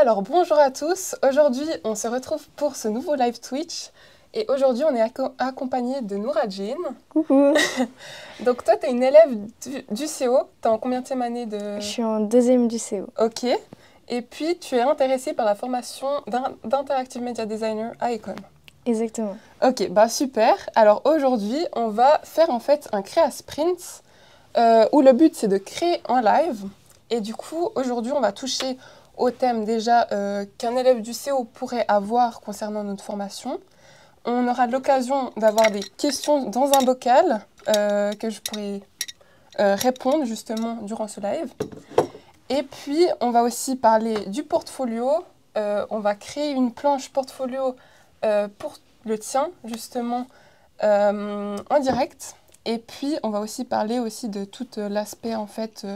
Alors bonjour à tous, aujourd'hui on se retrouve pour ce nouveau live Twitch et aujourd'hui on est accompagné de Noura Jean. Coucou. Donc toi tu es une élève du CO, tu es en combienième année de... Je suis en deuxième du CO. Ok, et puis tu es intéressée par la formation d'Interactive Media Designer à Econ. Exactement. Ok, bah super. Alors aujourd'hui on va faire en fait un créa sprint où le but c'est de créer en live et du coup aujourd'hui on va toucher au thème déjà qu'un élève du CO pourrait avoir concernant notre formation. On aura l'occasion d'avoir des questions dans un bocal que je pourrai répondre justement durant ce live. Et puis, on va aussi parler du portfolio. On va créer une planche portfolio pour le tien, justement, en direct. Et puis, on va aussi parler aussi de tout l'aspect, en fait,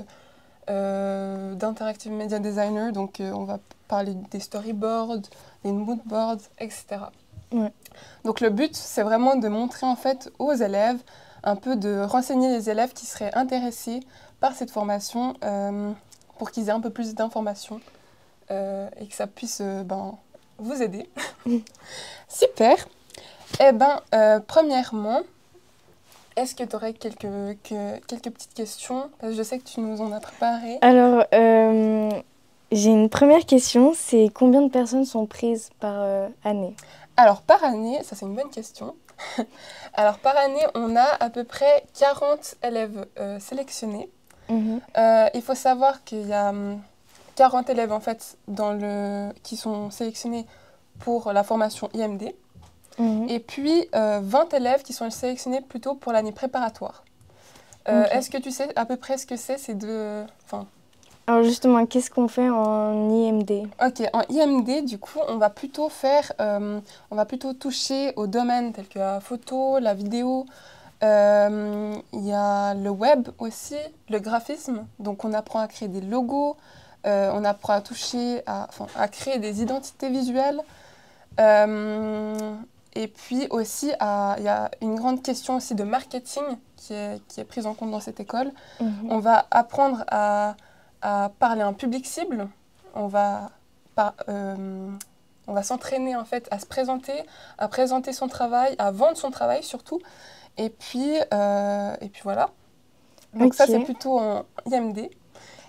d'Interactive Media Designer. Donc, on va parler des storyboards, des moodboards, etc. Ouais. Donc, le but, c'est vraiment de montrer, en fait, aux élèves, un peu de renseigner les élèves qui seraient intéressés par cette formation pour qu'ils aient un peu plus d'informations et que ça puisse vous aider. Super. Eh bien, premièrement, est-ce que tu aurais quelques petites questions? Parce que je sais que tu nous en as préparé. Alors, j'ai une première question, c'est combien de personnes sont prises par année? Alors, par année, ça c'est une bonne question. Alors, par année, on a à peu près 40 élèves sélectionnés. Il faut savoir qu'il y a 40 élèves en fait, qui sont sélectionnés pour la formation IMD. Et puis 20 élèves qui sont sélectionnés plutôt pour l'année préparatoire. Est-ce que tu sais à peu près ce que c'est ces deux... Alors justement, qu'est-ce qu'on fait en IMD? Ok, en IMD, du coup, on va plutôt toucher aux domaines tels que la photo, la vidéo. Il y a le web aussi, le graphisme. Donc on apprend à créer des logos, on apprend à à créer des identités visuelles. Et puis aussi, il y a une grande question aussi de marketing qui est prise en compte dans cette école. On va apprendre à parler à un public cible. On va s'entraîner en fait à se présenter, à présenter son travail, à vendre son travail surtout. Et puis voilà. Donc ça, c'est plutôt en IMD.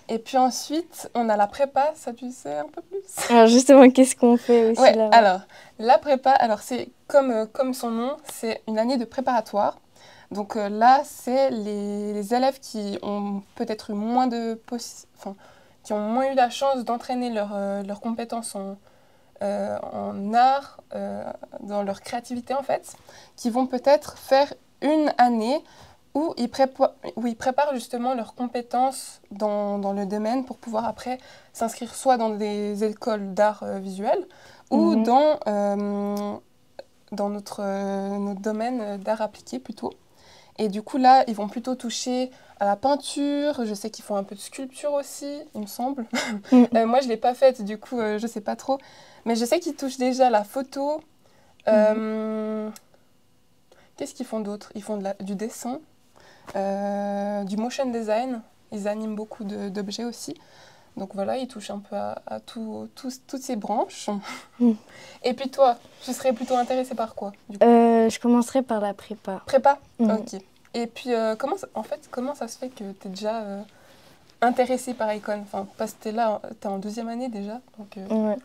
Et puis ensuite, on a la prépa, ça tu sais un peu plus. Alors justement, qu'est-ce qu'on fait aussi là? Alors, la prépa, c'est comme son nom, c'est une année de préparatoire. Donc là, c'est les élèves qui ont peut-être eu qui ont moins eu la chance d'entraîner leurs compétences en art, dans leur créativité en fait, qui vont peut-être faire une année où ils préparent justement leurs compétences dans le domaine pour pouvoir après s'inscrire soit dans des écoles d'art visuel ou dans notre domaine d'art appliqué plutôt. Et du coup là, ils vont plutôt toucher à la peinture, je sais qu'ils font un peu de sculpture aussi, il me semble. Moi je ne l'ai pas faite, du coup je ne sais pas trop. Mais je sais qu'ils touchent déjà la photo. Qu'est-ce qu'ils font d'autre? Ils font du dessin. Du motion design, ils animent beaucoup d'objets aussi. Donc voilà, ils touchent un peu à toutes ces branches. Et puis toi, tu serais plutôt intéressée par quoi du coup? Je commencerai par la prépa. Prépa? Ok. Et puis comment ça se fait que tu es déjà intéressée par Econ? Enfin, parce que tu es là, tu es en deuxième année déjà. Donc, Ouais.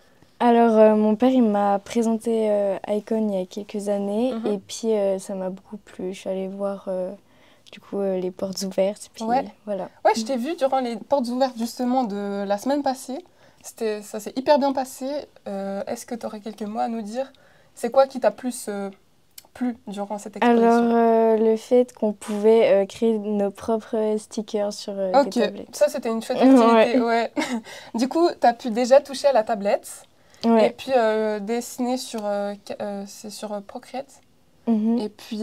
Alors, mon père, il m'a présenté Icon il y a quelques années et puis ça m'a beaucoup plu. Je suis allée voir du coup les portes ouvertes. Puis, voilà. Ouais, je t'ai vu durant les portes ouvertes justement de la semaine passée. Ça s'est hyper bien passé. Est-ce que tu aurais quelques mots à nous dire? C'est quoi qui t'a plus plu durant cette exposition? Alors, le fait qu'on pouvait créer nos propres stickers sur des tablettes. Ça c'était une chouette activité. Ouais. Du coup, tu as pu déjà toucher à la tablette. Et puis dessiner c'est sur Procreate. Et puis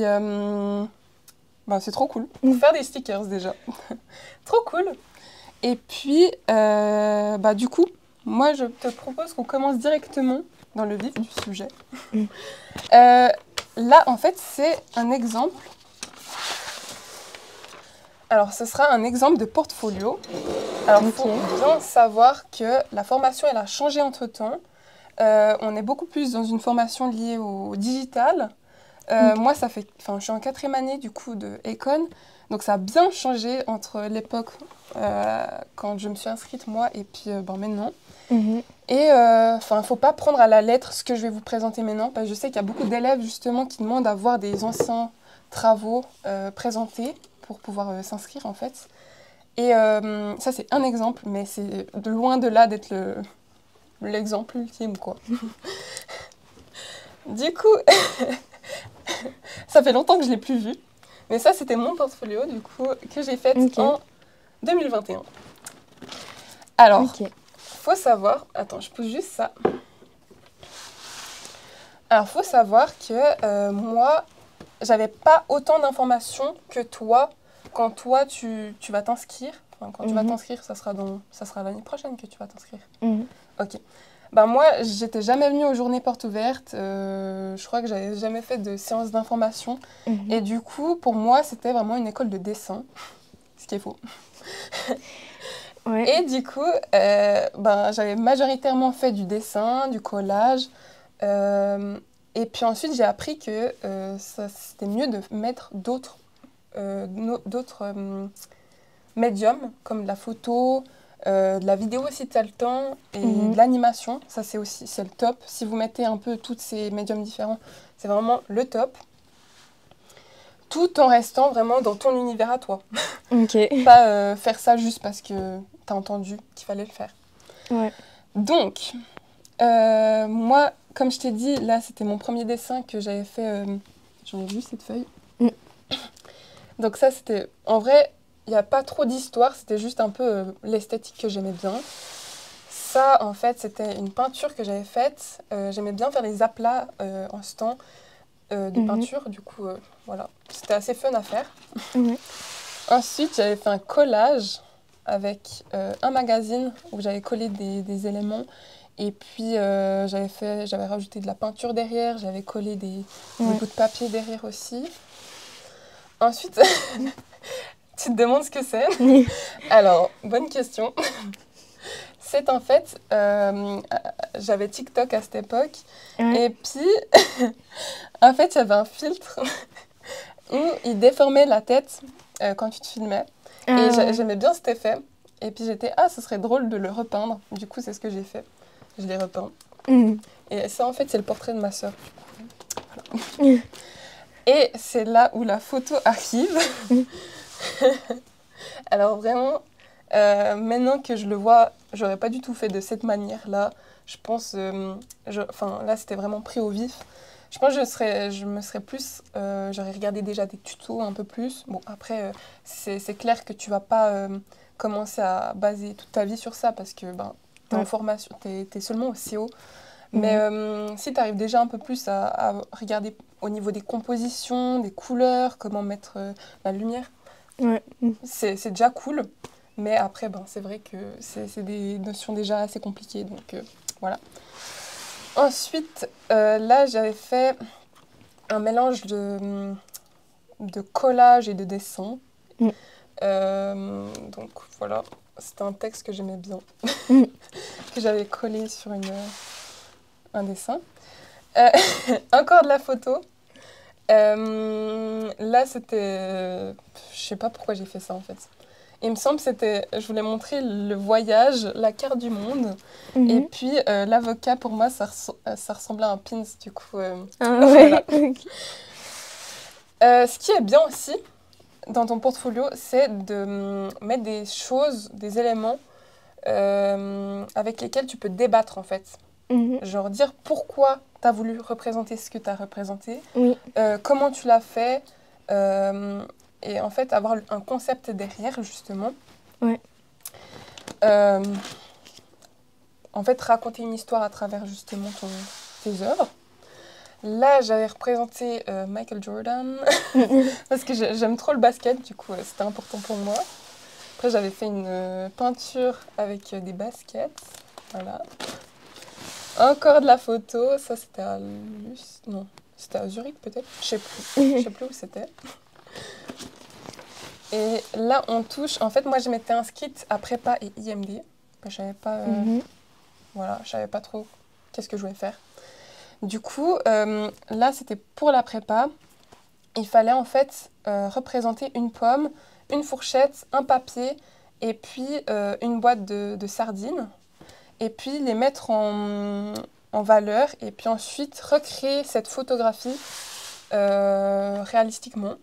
c'est trop cool. Pour faire des stickers déjà. Trop cool. Et puis du coup, moi je te propose qu'on commence directement dans le vif du sujet. Là en fait c'est un exemple. Alors ce sera un exemple de portfolio. Alors, il faut bien savoir que la formation, elle a changé entre-temps. On est beaucoup plus dans une formation liée au digital. Moi, je suis en 4e année du coup de Econ, donc ça a bien changé entre l'époque quand je me suis inscrite moi et puis maintenant. Et il ne faut pas prendre à la lettre ce que je vais vous présenter maintenant, parce que je sais qu'il y a beaucoup d'élèves justement qui demandent à voir des anciens travaux présentés pour pouvoir s'inscrire en fait. Et ça c'est un exemple, mais c'est de loin de là d'être l'exemple ultime quoi. Du coup, ça fait longtemps que je ne l'ai plus vu, mais ça c'était mon portfolio du coup que j'ai fait en 2021. Alors, faut savoir, attends, je pousse juste ça. Alors, faut savoir que moi, j'avais pas autant d'informations que toi quand toi tu vas t'inscrire. Enfin, quand tu vas t'inscrire, ça sera l'année prochaine que tu vas t'inscrire. Ok. Ben moi, j'étais jamais venue aux journées portes ouvertes. Je crois que j'avais jamais fait de séance d'information. Et du coup, pour moi, c'était vraiment une école de dessin, ce qui est faux. Et du coup, j'avais majoritairement fait du dessin, du collage. Et puis ensuite, j'ai appris que c'était mieux de mettre d'autres médiums, comme la photo, de la vidéo si tu as le temps, et de l'animation. Ça, c'est le top. Si vous mettez un peu tous ces médiums différents, c'est vraiment le top. Tout en restant vraiment dans ton univers à toi. Pas faire ça juste parce que tu as entendu qu'il fallait le faire. Donc, moi, comme je t'ai dit, là, c'était mon premier dessin que j'avais fait. J'en ai vu cette feuille. Donc ça, c'était... En vrai, il n'y a pas trop d'histoire. C'était juste un peu l'esthétique que j'aimais bien. Ça, en fait, c'était une peinture que j'avais faite. J'aimais bien faire les aplats en ce temps de peinture. Du coup, voilà. C'était assez fun à faire. Ensuite, j'avais fait un collage avec un magazine où j'avais collé des éléments. Et puis, j'avais rajouté de la peinture derrière. J'avais collé des bouts de papier derrière aussi. Ensuite, tu te demandes ce que c'est. Alors, bonne question. C'est en fait, j'avais TikTok à cette époque. Et puis, en fait, il y avait un filtre où il déformait la tête quand tu te filmais. Et j'aimais bien cet effet. Et puis j'étais, ce serait drôle de le repeindre. Du coup, c'est ce que j'ai fait. Je l'ai repeint. Et ça, en fait, c'est le portrait de ma sœur. Voilà. Et c'est là où la photo arrive. Alors vraiment, maintenant que je le vois, j'aurais pas du tout fait de cette manière-là. Je pense, là, c'était vraiment pris au vif. Je pense que j'aurais regardé déjà des tutos un peu plus. Bon, après, c'est clair que tu vas pas commencer à baser toute ta vie sur ça parce que t'es en formation, t'es seulement au CO. Mais si tu arrives déjà un peu plus à regarder au niveau des compositions, des couleurs, comment mettre la lumière, c'est déjà cool. Mais après, c'est vrai que c'est des notions déjà assez compliquées. Donc voilà. Ensuite, là, j'avais fait un mélange de collage et de dessin. Donc voilà, c'était un texte que j'aimais bien, que j'avais collé sur un dessin. Encore de la photo. Là, c'était... je sais pas pourquoi j'ai fait ça, en fait. Il me semble que je voulais montrer le voyage, la carte du monde. Et puis, l'avocat, pour moi, ça ressemblait à un pins, du coup. Voilà. Ce qui est bien aussi, dans ton portfolio, c'est de mettre des choses, des éléments avec lesquels tu peux débattre, en fait. Genre dire pourquoi tu as voulu représenter ce que tu as représenté, comment tu l'as fait, et en fait avoir un concept derrière justement. En fait raconter une histoire à travers justement tes œuvres. Là j'avais représenté Michael Jordan parce que j'aime trop le basket, du coup c'était important pour moi. Après j'avais fait une peinture avec des baskets, voilà. Encore de la photo, ça c'était à Non, c'était à Zurich peut-être, je sais plus où c'était. Et là, on touche... En fait, moi, je m'étais inscrite à prépa et IMD. Je savais pas... Voilà, je savais pas trop qu'est-ce que je voulais faire. Du coup, là, c'était pour la prépa. Il fallait en fait représenter une pomme, une fourchette, un papier et puis une boîte de sardines. Et puis les mettre en valeur et puis ensuite recréer cette photographie réalistiquement.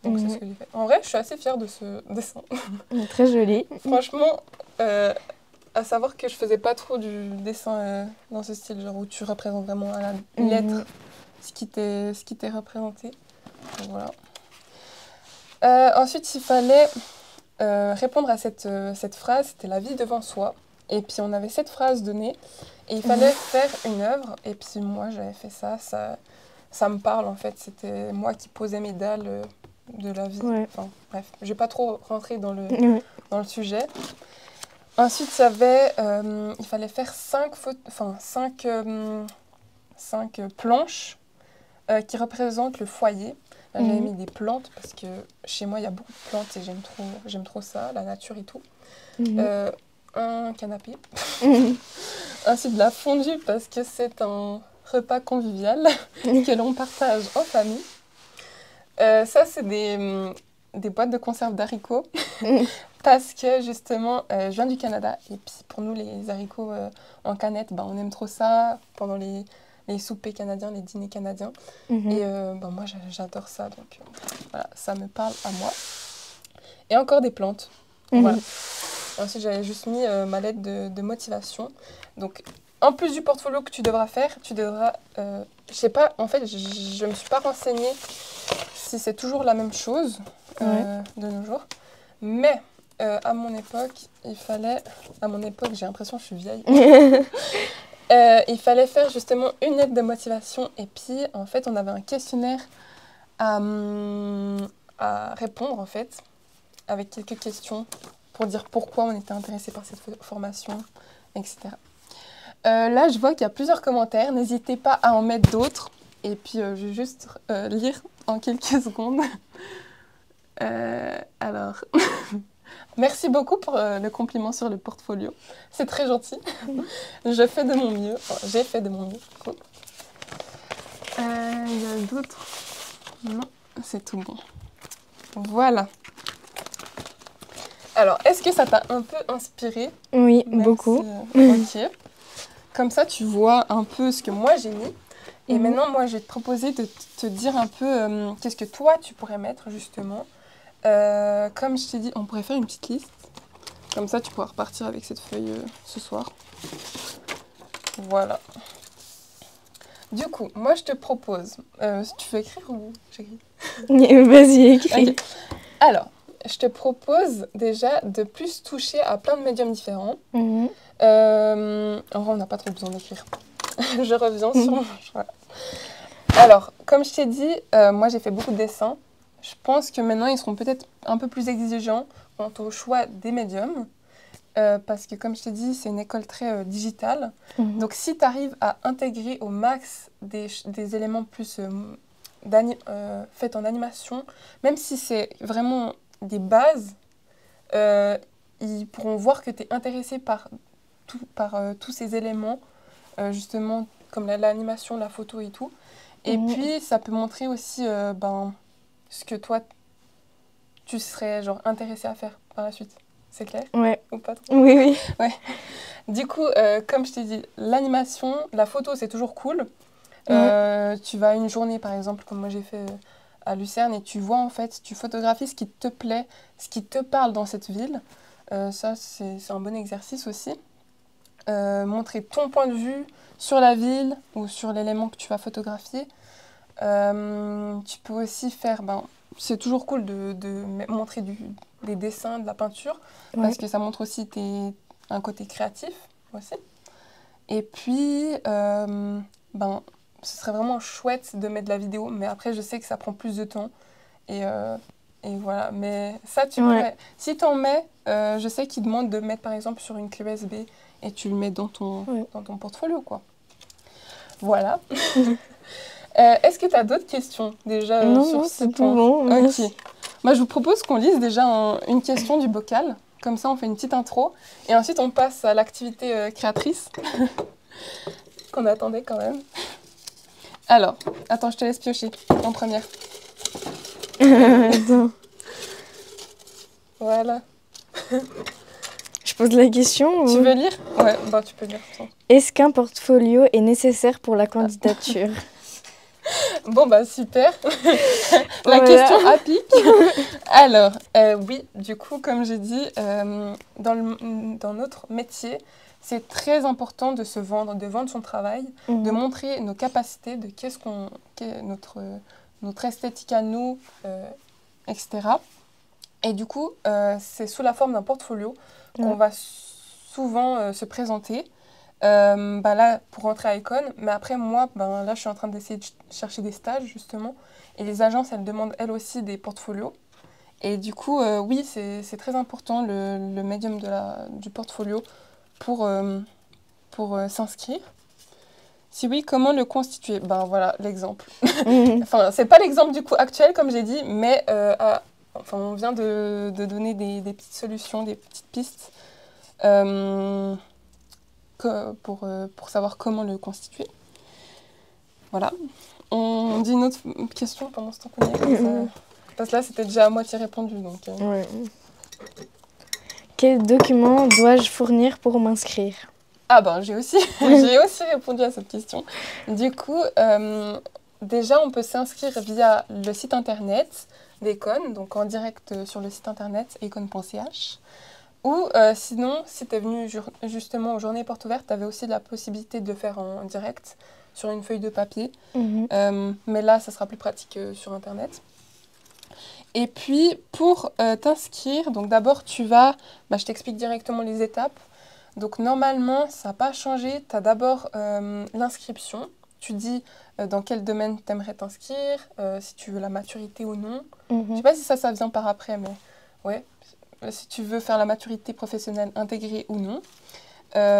Donc c'est ce que j'ai fait. En vrai, je suis assez fière de ce dessin. Très joli. Franchement, à savoir que je faisais pas trop du dessin dans ce style, genre où tu représentes vraiment à la lettre ce qui t'est représenté. Donc, voilà. Ensuite, il fallait répondre à cette phrase, c'était la vie devant soi. Et puis on avait cette phrase donnée et il fallait faire une œuvre. Et puis moi, j'avais fait ça me parle en fait. C'était moi qui posais mes dalles de la vie. Ouais. Enfin, bref, je vais pas trop rentrer dans le sujet. Ensuite, il fallait faire 5 planches qui représentent le foyer. Là, j'avais mis des plantes parce que chez moi, il y a beaucoup de plantes et j'aime trop ça, la nature et tout. Un canapé. Ensuite, de la fondue parce que c'est un repas convivial que l'on partage en famille. Ça, c'est des boîtes de conserve d'haricots parce que justement, je viens du Canada et puis pour nous, les haricots en canette, on aime trop ça pendant les soupers canadiens, les dîners canadiens. Et moi, j'adore ça, donc voilà, ça me parle à moi. Et encore des plantes. Voilà. Ensuite, j'avais juste mis ma lettre de motivation. Donc, en plus du portfolio que tu devras faire, tu devras... je sais pas, en fait, je me suis pas renseignée si c'est toujours la même chose de nos jours. Mais à mon époque, il fallait... À mon époque, j'ai l'impression que je suis vieille. Il fallait faire justement une lettre de motivation. Et puis, en fait, on avait un questionnaire à répondre, en fait, avec quelques questions pour dire pourquoi on était intéressé par cette formation, etc. Là, je vois qu'il y a plusieurs commentaires. N'hésitez pas à en mettre d'autres. Et puis, je vais juste lire en quelques secondes. Alors, merci beaucoup pour le compliment sur le portfolio. C'est très gentil. Je fais de mon mieux. Enfin, j'ai fait de mon mieux. Cool. Il y a d'autres... Non, c'est tout bon. Voilà. Alors, est-ce que ça t'a un peu inspiré? Oui, beaucoup. Ok. Comme ça, tu vois un peu ce que moi j'ai mis. Et maintenant, moi, je vais te proposer de te dire un peu qu'est-ce que toi, tu pourrais mettre, justement. Comme je t'ai dit, on pourrait faire une petite liste. Comme ça, tu pourras repartir avec cette feuille ce soir. Voilà. Du coup, moi, je te propose... tu veux écrire ou j'écris? Vas-y, écris. Okay. Alors, je te propose déjà de plus toucher à plein de médiums différents. En vrai, on n'a pas trop besoin d'écrire. Je reviens sur mon choix. Alors, comme je t'ai dit, moi, j'ai fait beaucoup de dessins. Je pense que maintenant, ils seront peut-être un peu plus exigeants quant au choix des médiums. Parce que, comme je t'ai dit, c'est une école très digitale. Donc, si tu arrives à intégrer au max des éléments plus faits en animation, même si c'est vraiment des bases, ils pourront voir que tu es intéressé par tous ces éléments, justement, comme l'animation, la photo et tout. Et puis, ça peut montrer aussi ce que toi, tu serais genre, intéressé à faire par la suite. C'est clair? Ouais. Ou pas trop? Oui, oui. Ouais. Du coup, comme je t'ai dit, l'animation, la photo, c'est toujours cool. Tu vas à une journée, par exemple, comme moi j'ai fait à Lucerne, et tu vois, en fait, tu photographies ce qui te plaît, ce qui te parle dans cette ville. Ça, c'est un bon exercice aussi. Montrer ton point de vue sur la ville ou sur l'élément que tu vas photographier. Tu peux aussi faire... c'est toujours cool de montrer des dessins, de la peinture, parce que ça montre aussi un côté créatif aussi. Et puis, ce serait vraiment chouette de mettre de la vidéo, mais après, je sais que ça prend plus de temps. Et voilà, mais ça, tu pourrais... Si tu en mets, je sais qu'ils demandent de mettre, par exemple, sur une clé USB, et tu le mets dans ton portfolio, quoi. Voilà. Est-ce que tu as d'autres questions déjà Non, c'est tout bon. Ok. Moi, je vous propose qu'on lise déjà une question du bocal. Comme ça, on fait une petite intro. Et ensuite, on passe à l'activité créatrice qu'on attendait quand même. Alors, attends, je te laisse piocher en première. Attends. Voilà. Je pose la question. Tu veux lire? Ouais, bah tu peux lire. Est-ce qu'un portfolio est nécessaire pour la candidature? Bon, bah super. La question applique. Alors, oui, du coup, comme j'ai dit, dans notre métier, c'est très important de se vendre, de vendre son travail, de montrer nos capacités, de notre esthétique à nous, etc. Et du coup, c'est sous la forme d'un portfolio qu'on va souvent se présenter. Là, pour rentrer à Icon, mais après, moi, là, je suis en train d'essayer de chercher des stages, justement. Et les agences, elles demandent, elles aussi, des portfolios. Et du coup, oui, c'est très important, le médium du portfolio, pour s'inscrire. Si oui, comment le constituer? Voilà, l'exemple. Enfin, c'est pas l'exemple, du coup, actuel, comme j'ai dit, mais on vient de donner des petites solutions, des petites pistes. Pour savoir comment le constituer. Voilà. On dit une autre question pendant ce temps qu'on y est. Parce que là, c'était déjà à moitié répondu. Donc, ouais. Quel document dois-je fournir pour m'inscrire? J'ai aussi répondu à cette question. Du coup, déjà, on peut s'inscrire via le site internet d'Econ, donc en direct sur le site internet econ.ch. Ou sinon, si tu es venu justement aux journées portes ouvertes, tu avais aussi la possibilité de le faire en direct sur une feuille de papier. Mais là, ça sera plus pratique sur Internet. Et puis, pour t'inscrire, donc d'abord, tu vas... je t'explique directement les étapes. Donc normalement, ça n'a pas changé. Tu as d'abord l'inscription. Tu dis dans quel domaine tu aimerais t'inscrire, si tu veux la maturité ou non. Je ne sais pas si ça vient par après, mais ouais. Si tu veux faire la maturité professionnelle intégrée ou non,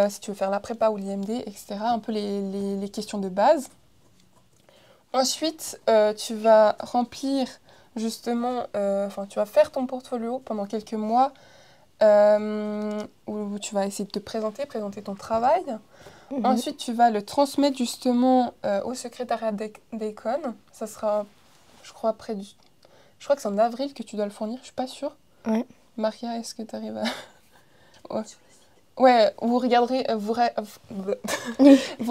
si tu veux faire la prépa ou l'IMD, etc. Un peu les questions de base. Ensuite, tu vas remplir justement, tu vas faire ton portfolio pendant quelques mois où tu vas essayer de te présenter ton travail. Ensuite, tu vas le transmettre justement au secrétariat d'Econ. Ça sera, je crois que c'est en avril que tu dois le fournir, je suis pas sûre. Ouais. Maria, est-ce que tu arrives à... Ouais, vous regarderez, vous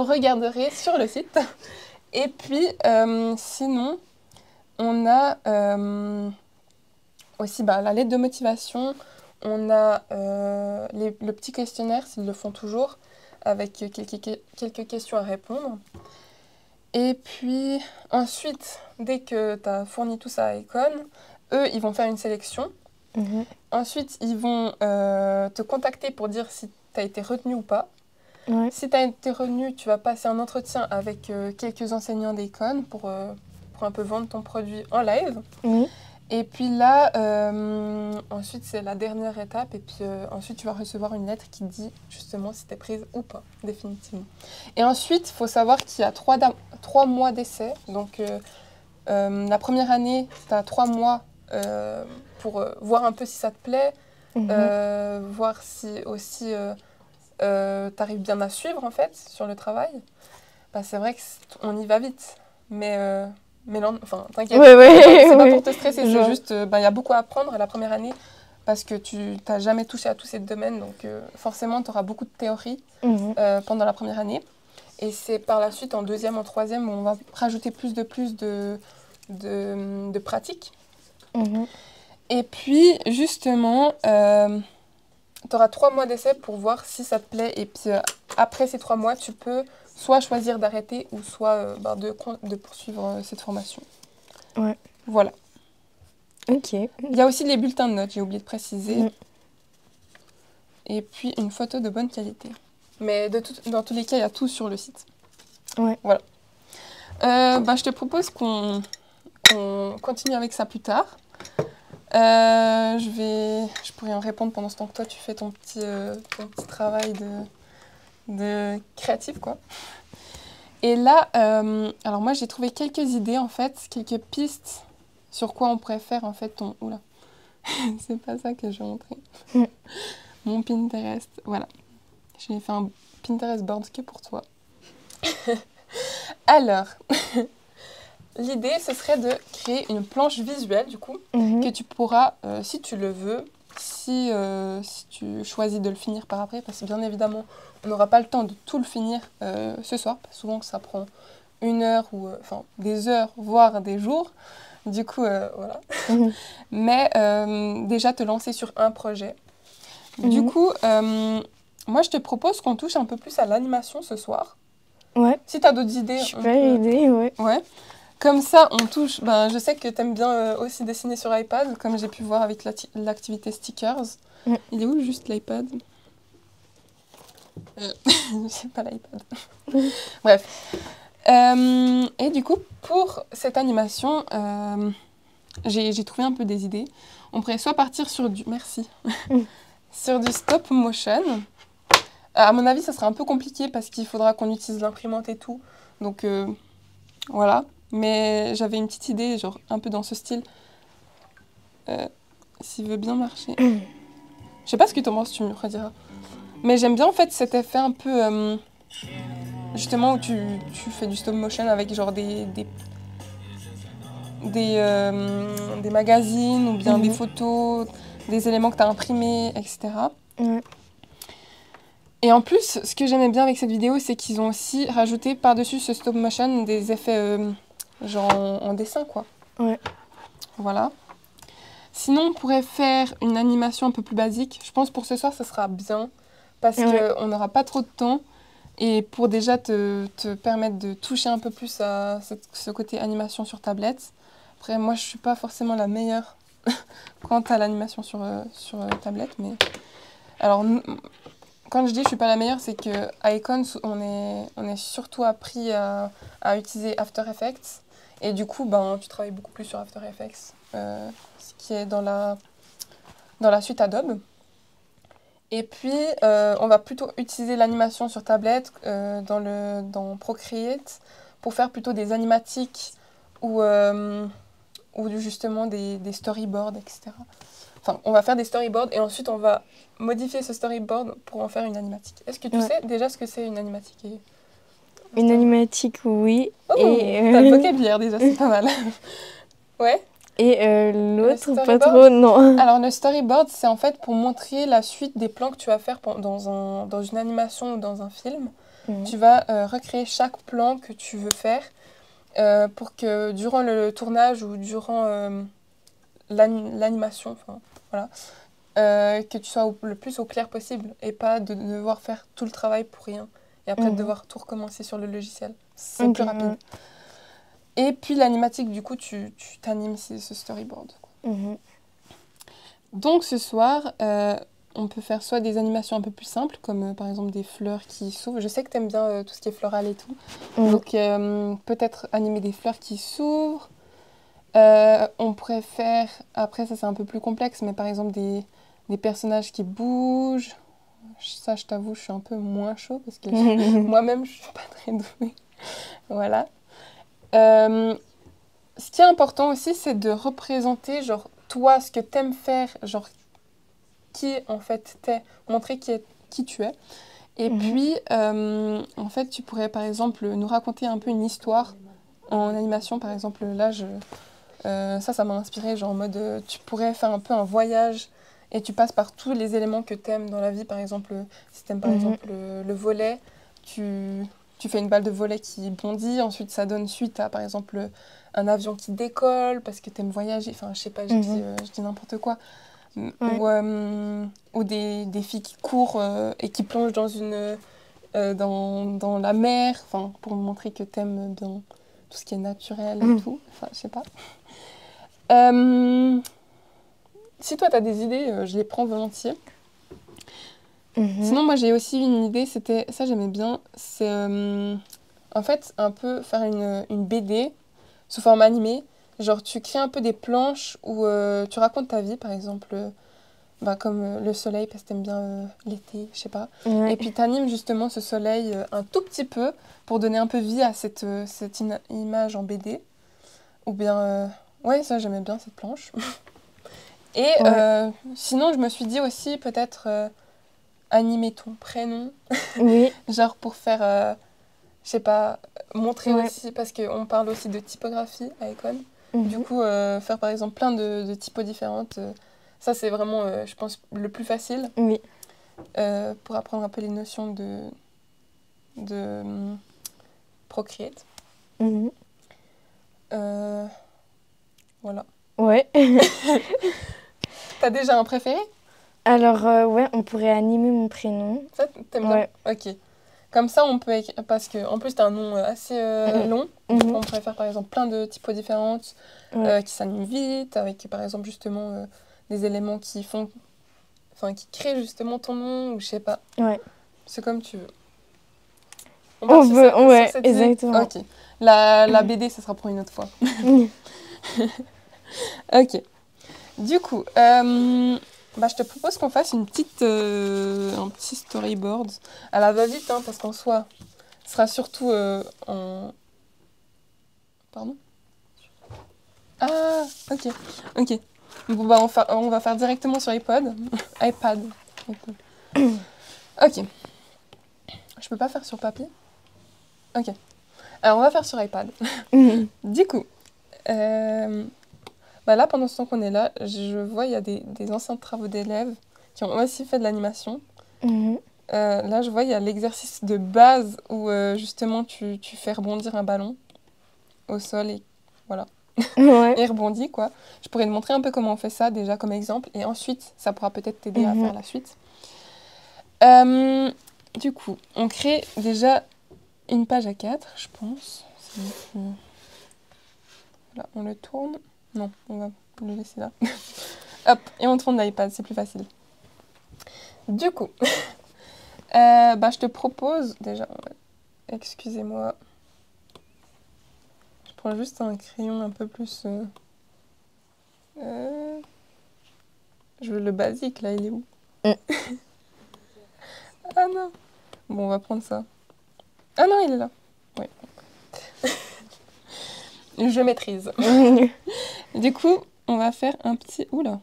regarderez sur le site. Et puis, sinon, on a aussi la lettre de motivation. On a le petit questionnaire, s'ils le font toujours, avec quelques questions à répondre. Et puis, ensuite, dès que tu as fourni tout ça à Econ, eux, ils vont faire une sélection. Ensuite, ils vont te contacter pour dire si tu as été retenu ou pas. Ouais. Si tu as été retenu, tu vas passer un entretien avec quelques enseignants d'Econ pour un peu vendre ton produit en live. Et puis là, ensuite, c'est la dernière étape. Et puis ensuite, tu vas recevoir une lettre qui dit justement si tu es prise ou pas, définitivement. Et ensuite, il faut savoir qu'il y a 3 mois d'essai. Donc, la première année, tu as 3 mois pour voir un peu si ça te plaît, voir si aussi tu arrives bien à suivre en fait sur le travail. C'est vrai qu'on y va vite, mais non, t'inquiète, c'est pas pour te stresser, c'est juste, y a beaucoup à apprendre la première année parce que tu n'as jamais touché à tous ces domaines, donc forcément tu auras beaucoup de théorie pendant la première année. Et c'est par la suite, en deuxième, en troisième, où on va rajouter plus de pratique. Et puis, justement, tu auras 3 mois d'essai pour voir si ça te plaît. Et puis, après ces 3 mois, tu peux soit choisir d'arrêter ou soit de poursuivre cette formation. Ouais. Voilà. Ok. Il y a aussi les bulletins de notes, j'ai oublié de préciser. Et puis, une photo de bonne qualité. Mais dans tous les cas, il y a tout sur le site. Ouais. Voilà. Je te propose qu'on continue avec ça plus tard. Je pourrais en répondre pendant ce temps que toi, tu fais ton petit travail de créatif, quoi. Et là, alors moi, j'ai trouvé quelques idées, en fait, quelques pistes sur quoi on pourrait faire en fait ton... Oula, c'est pas ça que je vais montrer. Mon Pinterest, voilà. J'ai fait un Pinterest board que pour toi. Alors, l'idée, ce serait de créer une planche visuelle, du coup, que tu pourras, si tu le veux, si tu choisis de le finir par après, parce que bien évidemment, on n'aura pas le temps de tout le finir ce soir, parce que souvent ça prend 1 heure, ou enfin des heures, voire des jours. Du coup, voilà. Mais déjà, te lancer sur un projet. Du coup, moi, je te propose qu'on touche un peu plus à l'animation ce soir. Ouais. Si tu as d'autres idées. Super idée, ouais. Ouais. Comme ça, on touche... Ben, je sais que tu aimes bien aussi dessiner sur iPad, comme j'ai pu voir avec l'activité stickers. Il est où juste l'iPad? J'ai pas l'iPad. Bref. Et du coup, pour cette animation, j'ai trouvé un peu des idées. On pourrait soit partir sur du... Merci. Sur du stop motion. À mon avis, ça sera un peu compliqué parce qu'il faudra qu'on utilise l'imprimante et tout. Donc, voilà. Mais j'avais une petite idée, genre un peu dans ce style. S'il veut bien marcher. Je sais pas ce que tu en penses, tu me rediras. Mais j'aime bien en fait cet effet un peu... justement où tu fais du stop motion avec genre des magazines ou bien des photos, des éléments que tu as imprimés, etc. Et en plus, ce que j'aimais bien avec cette vidéo, c'est qu'ils ont aussi rajouté par-dessus ce stop motion des effets genre en dessin, quoi. Ouais. Voilà. Sinon, on pourrait faire une animation un peu plus basique. Je pense pour ce soir, ça sera bien parce qu'on n'aura pas trop de temps. Et pour déjà te permettre de toucher un peu plus à ce côté animation sur tablette. Après, moi, je ne suis pas forcément la meilleure quant à l'animation sur tablette. Mais... Alors, quand je dis je ne suis pas la meilleure, c'est qu'à Icon, on est surtout appris à utiliser After Effects. Et du coup, ben, tu travailles beaucoup plus sur After Effects, ce qui est dans la suite Adobe. Et puis, on va plutôt utiliser l'animation sur tablette dans Procreate pour faire plutôt des animatiques ou justement des storyboards, etc. Enfin, on va faire des storyboards et ensuite on va modifier ce storyboard pour en faire une animatique. Est-ce que tu sais déjà ce que c'est une animatique Une animatique, oui. Oh, t'as le vocabulaire déjà, c'est pas mal. Ouais. Et l'autre, pas trop, non. Alors, le storyboard, c'est en fait pour montrer la suite des plans que tu vas faire dans une animation ou dans un film. Tu vas recréer chaque plan que tu veux faire pour que durant le tournage ou durant l'animation, enfin, voilà, que tu sois le plus au clair possible et pas de devoir faire tout le travail pour rien et après de devoir tout recommencer sur le logiciel. C'est plus rapide. Et puis l'animatique, du coup, tu t'animes ce storyboard. Donc ce soir, on peut faire soit des animations un peu plus simples, comme par exemple des fleurs qui s'ouvrent. Je sais que tu aimes bien tout ce qui est floral et tout. Donc peut-être animer des fleurs qui s'ouvrent. On pourrait faire, après ça c'est un peu plus complexe, mais par exemple des personnages qui bougent. Ça, je t'avoue, je suis un peu moins chaud parce que moi-même, je suis pas très douée. Voilà. Ce qui est important aussi, c'est de représenter, genre, toi, ce que t'aimes faire, genre, qui, en fait, t'es, montrer qui tu es. Et puis, en fait, tu pourrais, par exemple, nous raconter un peu une histoire en animation. Par exemple, là, ça m'a inspiré, genre, en mode, tu pourrais faire un peu un voyage et tu passes par tous les éléments que t'aimes dans la vie. Par exemple, si t'aimes, par exemple, le volley, tu fais une balle de volley qui bondit, ensuite ça donne suite à, par exemple, un avion qui décolle parce que t'aimes voyager, enfin, je sais pas, je dis n'importe quoi. Ou des filles qui courent et qui plongent dans la mer, enfin, pour montrer que t'aimes bien tout ce qui est naturel et tout, enfin, je sais pas. Si toi t'as des idées, je les prends volontiers. Sinon, moi, j'ai aussi une idée, ça j'aimais bien, c'est en fait un peu faire une BD sous forme animée. Genre, tu crées un peu des planches où tu racontes ta vie, par exemple, comme le soleil, parce que t'aimes bien l'été, je sais pas. Et puis, t'animes justement ce soleil un tout petit peu pour donner un peu vie à cette image en BD. Ou bien, Ouais, ça, j'aimais bien cette planche. Et sinon, je me suis dit aussi, peut-être animer ton prénom. Oui. Genre pour faire, je sais pas, montrer Ouais. aussi, parce qu'on parle aussi de typographie à Econ. Du Mhm. coup, faire par exemple plein de typos différentes, ça c'est vraiment, je pense, le plus facile Oui. pour apprendre un peu les notions de Procreate. Mhm. Euh, voilà. Ouais. T'as déjà un préféré? Alors, ouais, on pourrait animer mon prénom. Ça, t'aimes bien? Ouais. Ok. Comme ça, on peut écrire, parce que en plus, t'as un nom assez long. Du coup, Mhm. on pourrait faire par exemple plein de typos différentes Ouais. qui s'animent vite, avec par exemple justement des éléments qui font, enfin qui créent justement ton nom, ou je sais pas. Ouais. C'est comme tu veux. On part On sur, peut, sur ouais, cette idée? exactement. Ok. La BD, ça sera pour une autre fois. Ok. Du coup, bah, je te propose qu'on fasse un petit storyboard. À la va-vite, hein, parce qu'en soi, ce sera surtout en... Pardon? Ah, ok. Ok. Bon, bah, on va faire directement sur iPod. iPad. iPod. Ok. Je peux pas faire sur papier? Ok. Alors, on va faire sur iPad. Du coup, bah là, pendant ce temps qu'on est là, je vois il y a des anciens travaux d'élèves qui ont aussi fait de l'animation. Mhm. Là, je vois il y a l'exercice de base où justement tu fais rebondir un ballon au sol et voilà. Ouais. Et rebondit quoi. Je pourrais te montrer un peu comment on fait ça déjà comme exemple et ensuite ça pourra peut-être t'aider à Mhm. faire la suite. Euh, du coup, on crée déjà une page à 4, je pense. Voilà, on le tourne. Non, on va le laisser là. Hop, et on tourne l'iPad, c'est plus facile. Du coup, bah, je te propose déjà, excusez-moi, je prends juste un crayon un peu plus... je veux le basique là, il est où? Mm. Ah non. Bon, on va prendre ça. Ah non, il est là. Oui. Je maîtrise. Du coup, on va faire un petit... Oula.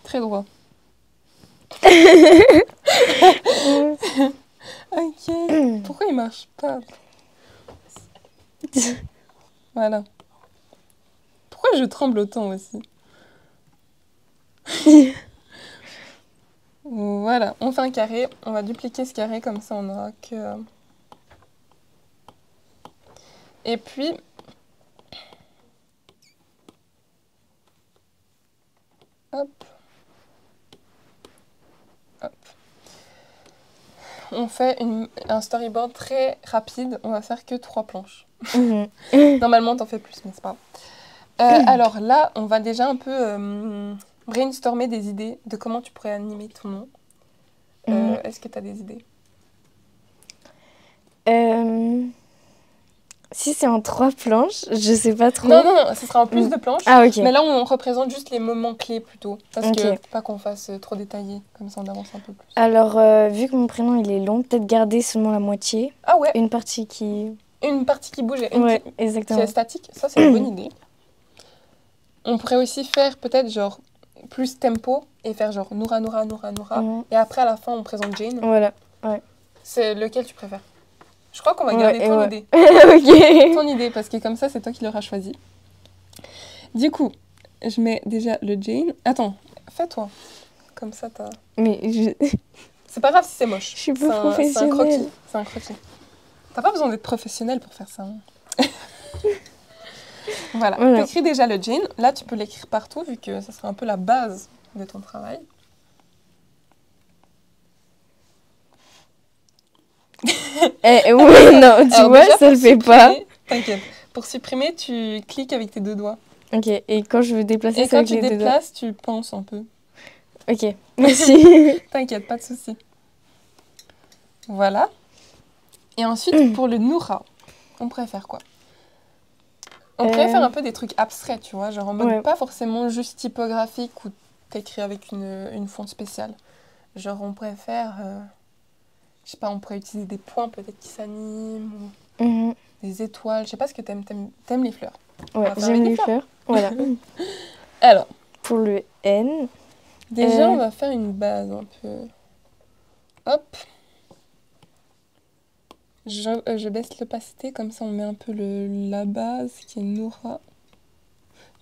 Très droit. Ok. Pourquoi il marche pas? Voilà. Pourquoi je tremble autant aussi? Voilà, on fait un carré. On va dupliquer ce carré, comme ça on n'aura que... Et puis... Hop. Hop. On fait un storyboard très rapide. On va faire que 3 planches. Mhm. Normalement, t'en fais plus, mais c'est pas grave. Alors là, on va déjà un peu brainstormer des idées de comment tu pourrais animer ton nom. Mhm. Est-ce que tu as des idées? Euh, Si c'est en 3 planches, je sais pas Non, trop. non, non, ce sera en plus de planches. Ah, ok. Mais là, on représente juste les moments clés plutôt. Parce que, Ok. faut pas qu'on fasse trop détaillé. Comme ça, on avance un peu plus. Alors, vu que mon prénom il est long, peut-être garder seulement la moitié. Ah ouais, Une partie qui. une partie qui bouge et une Ouais, qui est exactement. statique. Ça, c'est une bonne idée. On pourrait aussi faire peut-être genre plus tempo et faire genre Noura, Noura, Noura, Noura. Mhm. Et après, à la fin, on présente Jane. Voilà. Ouais. C'est lequel tu préfères? Je crois qu'on va Ouais, garder et ton ouais. idée. Ok. Ton idée, parce que comme ça, c'est toi qui l'auras choisi. Du coup, je mets déjà le Jane. Attends, fais-toi. Comme ça, t'as... Mais C'est pas grave si c'est moche. je suis C'est pas c'est un croquis. professionnelle. C'est un croquis. T'as pas besoin d'être professionnel pour faire ça. Hein. Voilà. Voilà. T'écris déjà le Jane. Là, tu peux l'écrire partout, vu que ça sera un peu la base de ton travail. Ouais, non, tu Alors vois, déjà, ça le fait pas. T'inquiète. Pour supprimer, tu cliques avec tes 2 doigts. Ok, et quand je veux déplacer, Et c'est quand avec tu les 2 doigts. déplaces, tu penses un peu. Ok, merci. T'inquiète, pas de souci. Voilà. Et ensuite, pour le Noura, on pourrait faire quoi? On pourrait faire un peu des trucs abstraits, tu vois, genre en mode Ouais. pas forcément juste typographique ou t'écris avec une fonte spéciale. Genre on pourrait faire, je sais pas, on pourrait utiliser des points peut-être qui s'animent, ou Mhm. des étoiles, je sais pas ce que t'aimes les fleurs. Ouais, j'aime les fleurs. Voilà. Alors. Pour le N. Déjà, on va faire une base un peu. Hop. Je baisse l'opacité, comme ça on met un peu la base qui est Noura.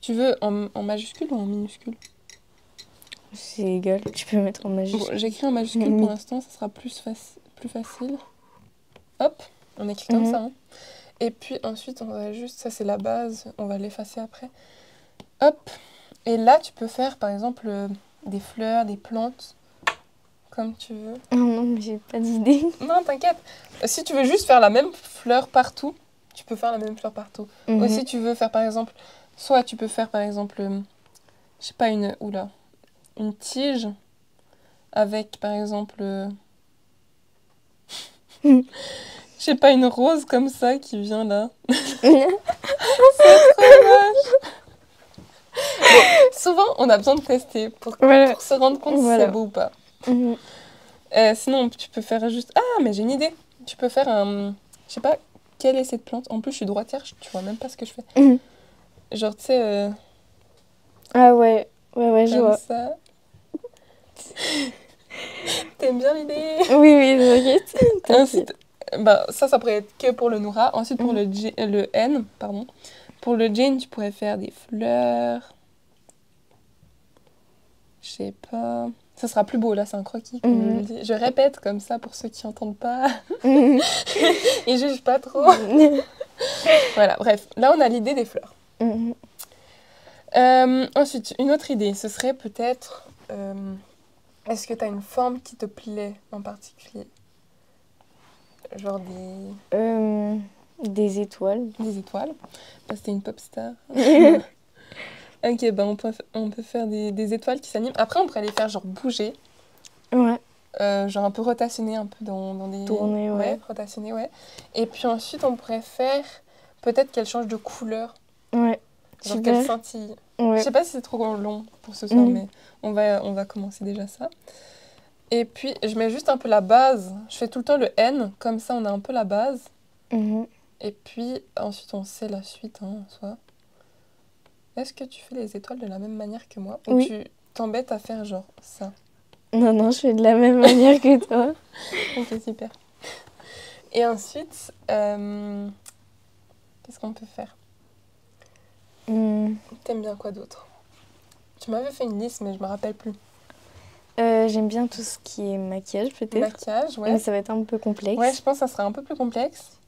Tu veux en majuscule ou en minuscule? C'est égal, tu peux mettre en majuscule. Bon, j'écris en majuscule pour l'instant, ça sera plus facile. Hop, on écrit comme ça. Hein. Et puis ensuite, on va juste, ça c'est la base, on va l'effacer après. Hop, et là tu peux faire par exemple des fleurs, des plantes, comme tu veux. Oh non, mais j'ai pas d'idée. Non, t'inquiète. Si tu veux juste faire la même fleur partout, tu peux faire la même fleur partout. Ou si tu veux faire par exemple, soit tu peux faire par exemple, je sais pas, une tige avec par exemple, je sais pas, une rose comme ça qui vient là. C'est trop moche. Bon, souvent, on a besoin de tester pour se rendre compte si c'est beau ou pas. Sinon, tu peux faire juste... Ah, mais j'ai une idée. Tu peux faire un... Je sais pas, quelle est cette plante? En plus, je suis droitière, tu vois même pas ce que je fais. Genre, tu sais... Ah ouais, je vois. Comme ça. T'aimes bien l'idée? Oui, t'inquiète. Ensuite, ça pourrait être que pour le Noura. Ensuite, pour le N, pardon. Pour le Jane, tu pourrais faire des fleurs. Je sais pas... Ça sera plus beau, là, c'est un croquis, comme je le dis. Je répète comme ça pour ceux qui n'entendent pas. Ils jugent pas trop. Voilà, bref. Là, on a l'idée des fleurs. Ensuite, une autre idée, ce serait peut-être... est-ce que tu as une forme qui te plaît en particulier? Genre des étoiles. Des étoiles. Parce que t'es une pop star. Ok, on peut faire des étoiles qui s'animent. Après, on pourrait les faire genre bouger. Ouais. Genre un peu rotationner un peu dans des... Tourner, ouais. Rotationner, ouais. Et puis ensuite, on pourrait faire peut-être qu'elle change de couleur. Ouais. Genre qu'elle scintille. Ouais. Je sais pas si c'est trop long pour ce soir, mais on va commencer déjà ça. Et puis, je mets juste un peu la base. Je fais tout le temps le N, comme ça on a un peu la base. Et puis, ensuite, on sait la suite, hein, en soi. Est-ce que tu fais les étoiles de la même manière que moi? Ou tu t'embêtes à faire genre ça? Non, je fais de la même manière que toi. Ok, super. Et ensuite, qu'est-ce qu'on peut faire? T'aimes bien quoi d'autre? Tu m'avais fait une liste, mais je me rappelle plus. J'aime bien tout ce qui est maquillage, peut-être. Maquillage, ouais. Mais ça va être un peu complexe. Ouais, je pense que ça serait un peu plus complexe.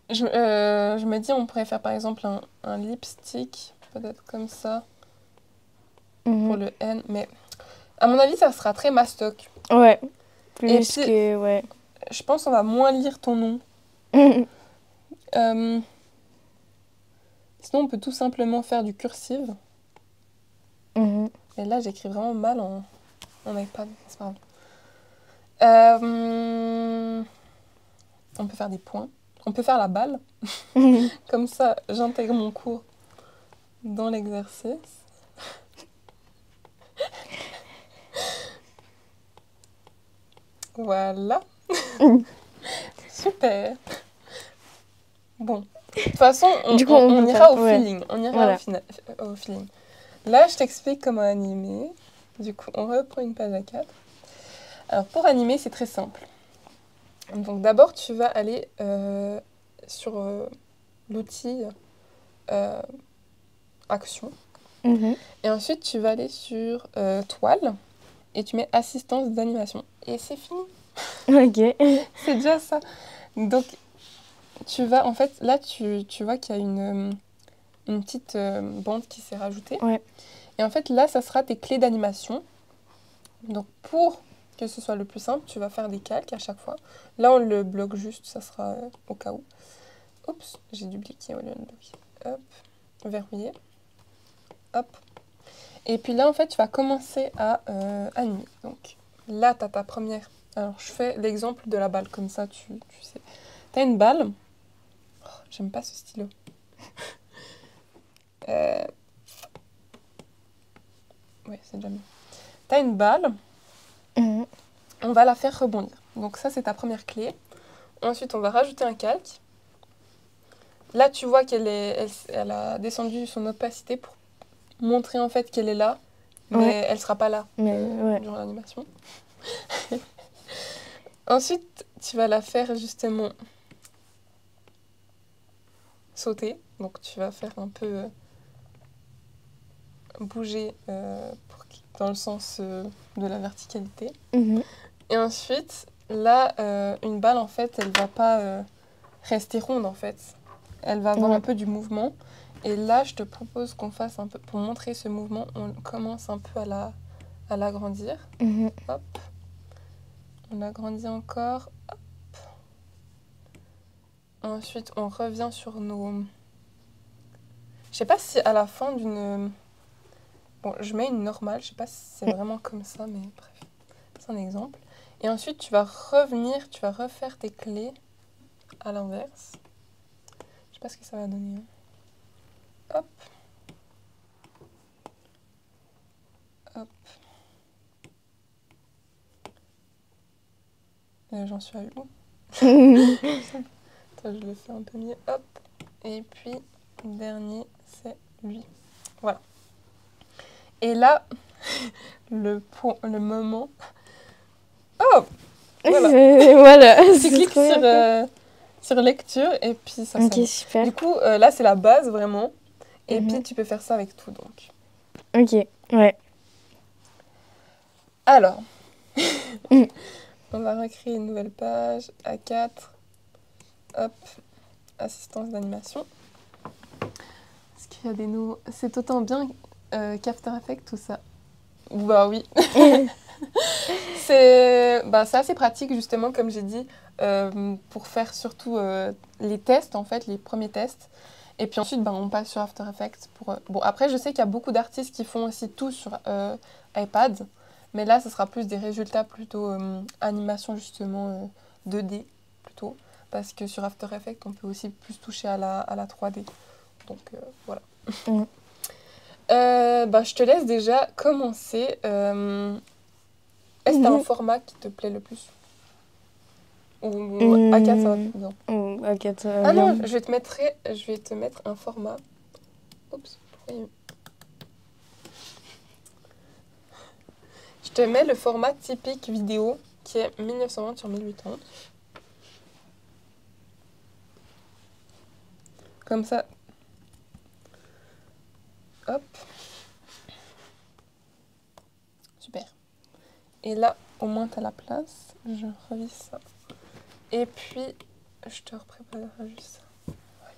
Je me dis, on pourrait faire par exemple un lipstick, peut-être comme ça, pour le N. Mais à mon avis, ça sera très mastoc. Ouais. Et puis, ouais. Je pense qu'on va moins lire ton nom. Sinon, on peut tout simplement faire du cursive. Et là, j'écris vraiment mal en iPad. C'est pas grave. On peut faire des points. On peut faire la balle. Comme ça, j'intègre mon cours dans l'exercice. Voilà. Super. Bon. De toute façon, on ira au feeling. On ira au feeling. Là, je t'explique comment animer. Du coup, on reprend une page A4. Alors, pour animer, c'est très simple. Donc, d'abord, tu vas aller sur l'outil Action. Et ensuite, tu vas aller sur Toile. Et tu mets Assistance d'animation. Et c'est fini. Ok. C'est déjà ça. Donc, tu vas... En fait, là, tu vois qu'il y a une petite bande qui s'est rajoutée. Ouais. Et en fait, là, ça sera tes clés d'animation. Donc, pour que ce soit le plus simple, tu vas faire des calques à chaque fois. Là, on le bloque juste, ça sera au cas où. Oups, j'ai dupliqué au lieu de bloquer. Hop, verrouiller. Hop. Et puis là, en fait, tu vas commencer à animer. Donc, là, tu as ta première... Alors, je fais l'exemple de la balle, comme ça, tu sais. Tu as une balle. Oh, j'aime pas ce stylo. Oui, c'est déjà mieux. Tu as une balle. On va la faire rebondir. Donc ça, c'est ta première clé. Ensuite, on va rajouter un calque. là, tu vois elle a descendu son opacité pour montrer en fait qu'elle est là, mais elle sera pas là durant l'animation. Ensuite, tu vas la faire justement sauter. Donc, tu vas faire un peu bouger dans le sens de la verticalité. Et ensuite, là, une balle, en fait, elle va pas rester ronde, en fait. Elle va avoir un peu du mouvement. Et là, je te propose qu'on fasse un peu, pour montrer ce mouvement, on commence un peu à l'agrandir. Hop. On agrandit encore. Hop. Ensuite, on revient sur nos... Je sais pas si à la fin d'une... Bon, je mets une normale, je sais pas si c'est vraiment comme ça, mais bref, c'est un exemple. Et ensuite, tu vas revenir, tu vas refaire tes clés à l'inverse. Je sais pas ce que ça va donner. Hop. Hop. J'en suis à où? Attends, je le fais un peu mieux. Hop. Et puis, le dernier, c'est lui. Voilà. Et là, le moment... Oh! Voilà. Voilà. Tu cliques sur lecture et puis ça Ok, s'allume. super. Du coup, là, c'est la base, vraiment. Et puis, tu peux faire ça avec tout, donc. Ok, ouais. Alors, on va recréer une nouvelle page, A4. Hop, assistance d'animation. Est-ce qu'il y a des nouveaux... C'est autant bien qu'After Effects, tout ça. Bah oui. C'est assez pratique, justement, comme j'ai dit, pour faire surtout les tests, en fait, les premiers tests. Et puis ensuite, on passe sur After Effects. Bon, après, je sais qu'il y a beaucoup d'artistes qui font aussi tout sur iPad. Mais là, ce sera plus des résultats plutôt animation, justement, 2D, plutôt. Parce que sur After Effects, on peut aussi plus toucher à la 3D. Donc, voilà. Je te laisse déjà commencer. Est-ce que tu as un format qui te plaît le plus? Ou A4, ça va bien. A4, ça va Ah bien. non, je vais te mettre un format. Oups. Je te mets le format typique vidéo qui est 1920 sur 1080. Comme ça. Hop. Super. Et là, au moins, tu as la place. Je revise ça. Et puis, je te repréparerai juste ça. Voilà.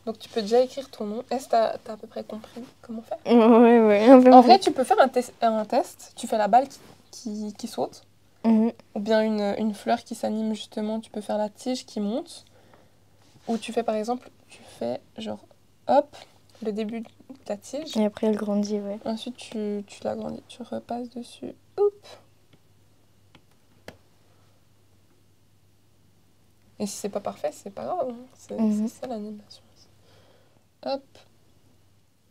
Donc, tu peux déjà écrire ton nom. Est-ce que tu as à peu près compris comment faire? Ouais. En vrai, tu peux faire un test. Tu fais la balle qui saute. Ou bien une fleur qui s'anime, justement. Tu peux faire la tige qui monte. Ou tu fais, par exemple, genre, hop, le début de la tige. Et après, elle grandit, ouais. Ensuite, tu l'agrandis. Tu repasses dessus. Oup. Et si c'est pas parfait, c'est pas grave. Hein. C'est ça l'animation. Hop.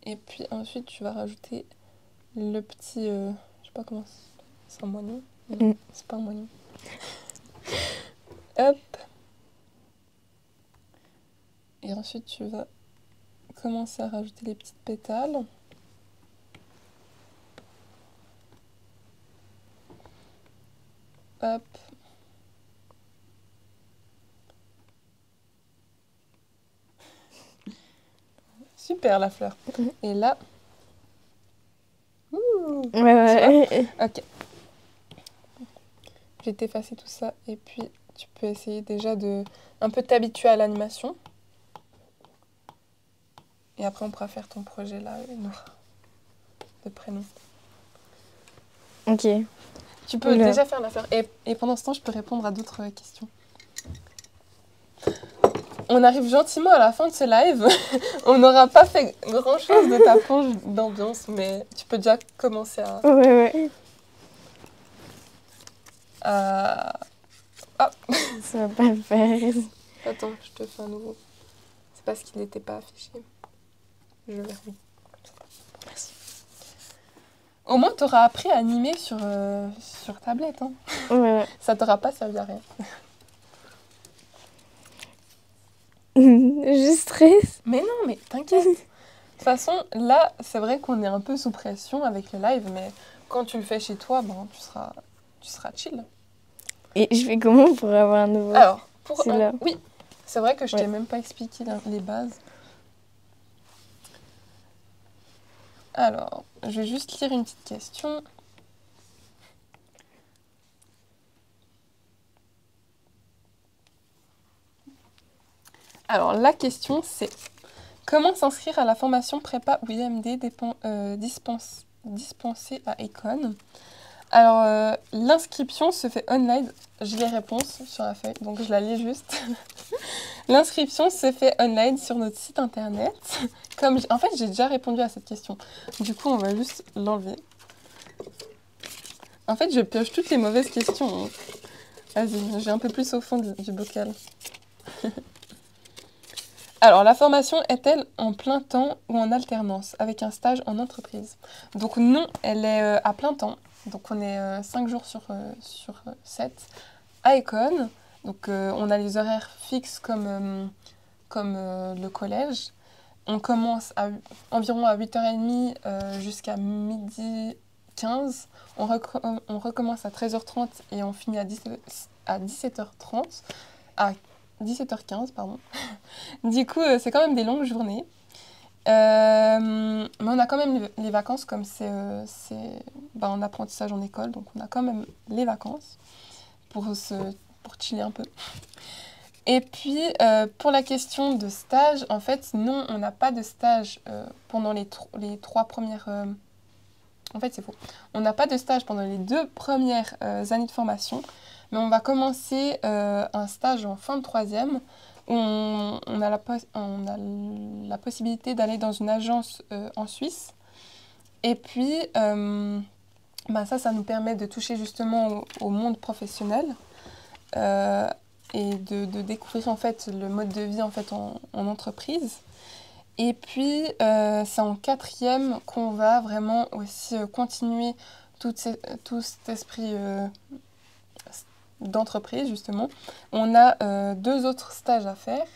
Et puis ensuite, tu vas rajouter le petit... je sais pas comment c'est un moignon. Non, c'est pas un moignon. Hop. Et ensuite, tu vas commencer à rajouter les petites pétales. Hop. Super la fleur. Et là... Ouh, ouais. Ok. Je vais t'effacer tout ça et puis tu peux essayer déjà de un peu t'habituer à l'animation. Et après, on pourra faire ton projet là, de prénom. Ok. Tu peux déjà faire la fleur. Et pendant ce temps, je peux répondre à d'autres questions. On arrive gentiment à la fin de ce live. On n'aura pas fait grand-chose de ta plonge d'ambiance, mais tu peux déjà commencer à... Ouais. Ah. Ça va pas le faire. Attends, je te fais un nouveau. C'est parce qu'il n'était pas affiché. Je verrouille. Merci. Au moins, tu auras appris à animer sur tablette. Hein. Ouais. Ça t'aura pas servi à rien. Juste stresse. Mais non, mais t'inquiète. De toute façon, là, c'est vrai qu'on est un peu sous pression avec le live, mais quand tu le fais chez toi, ben, tu seras chill. Et je fais comment pour avoir un nouveau... Alors, oui, c'est vrai que je t'ai même pas expliqué les bases. Alors, je vais juste lire une petite question. Alors, la question, c'est comment s'inscrire à la formation prépa ou IMD dispensée à Econ? Alors, l'inscription se fait online. J'ai les réponses sur la feuille, donc je la lis juste. L'inscription se fait online sur notre site internet. En fait, j'ai déjà répondu à cette question. Du coup, on va juste l'enlever. En fait, je pioche toutes les mauvaises questions. Vas-y, j'ai un peu plus au fond du bocal. Alors, la formation est-elle en plein temps ou en alternance avec un stage en entreprise? Donc non, elle est à plein temps. Donc on est 5 jours sur 7 à Econ. Donc on a les horaires fixes comme le collège. On commence environ à 8h30 jusqu'à midi 15. On recommence à 13h30 et on finit à 17h30. À 17h15, pardon. Du coup, c'est quand même des longues journées. Mais on a quand même les vacances, comme c'est en apprentissage en école, donc on a quand même les vacances pour chiller un peu. Et puis, pour la question de stage, en fait, non, on n'a pas de stage pendant les 3 premières... En fait, c'est faux. On n'a pas de stage pendant les 2 premières années de formation, mais on va commencer un stage en fin de 3e, où on a la possibilité d'aller dans une agence en Suisse. Et puis, ça nous permet de toucher justement au monde professionnel et de découvrir en fait le mode de vie en fait en entreprise. Et puis, c'est en 4e qu'on va vraiment aussi continuer tout cet esprit d'entreprise, justement. On a 2 autres stages à faire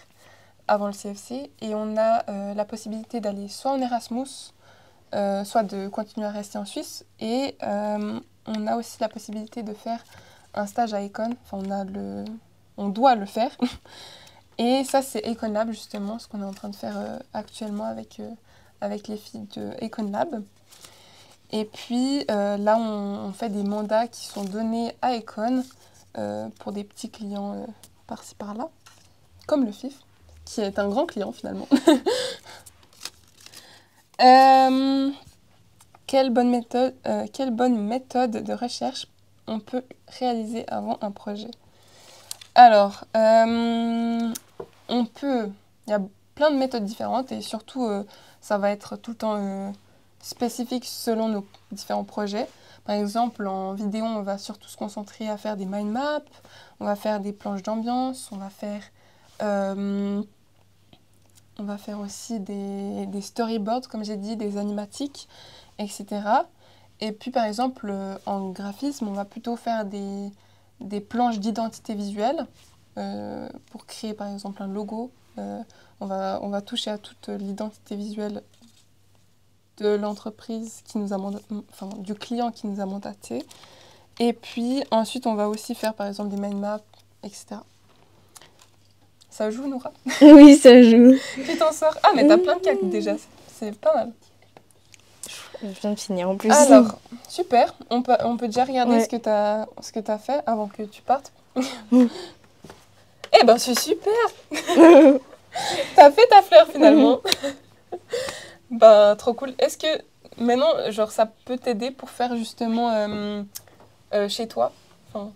avant le CFC et on a la possibilité d'aller soit en Erasmus, soit de continuer à rester en Suisse. Et on a aussi la possibilité de faire un stage à Econ. Enfin, on doit le faire. Et ça, c'est Econ Lab, justement, ce qu'on est en train de faire actuellement avec les filles de Econ Lab. Et puis, là, on fait des mandats qui sont donnés à Econ pour des petits clients par-ci, par-là, comme le FIF, qui est un grand client, finalement. Quelle bonne méthode de recherche on peut réaliser avant un projet? Alors, il y a plein de méthodes différentes et surtout, ça va être tout le temps spécifique selon nos différents projets. Par exemple, en vidéo, on va surtout se concentrer à faire des mind maps, on va faire des planches d'ambiance, on va faire aussi des storyboards, comme j'ai dit, des animatiques, etc. Et puis, par exemple, en graphisme, on va plutôt faire des planches d'identité visuelle pour créer, par exemple, un logo. On va toucher à toute l'identité visuelle de l'entreprise du client qui nous a mandaté. Et puis, ensuite, on va aussi faire, par exemple, des mind maps, etc. Ça joue, Noura? Oui, ça joue. Tu t'en sors? Ah, mais t'as plein de cas déjà, c'est pas mal. Je viens de finir en plus. Alors, super. On peut déjà regarder ce que t'as fait avant que tu partes. Eh ben, c'est super. T'as fait ta fleur, finalement. Bah, trop cool. Est-ce que, maintenant, genre, ça peut t'aider pour faire, justement, chez toi? Enfin...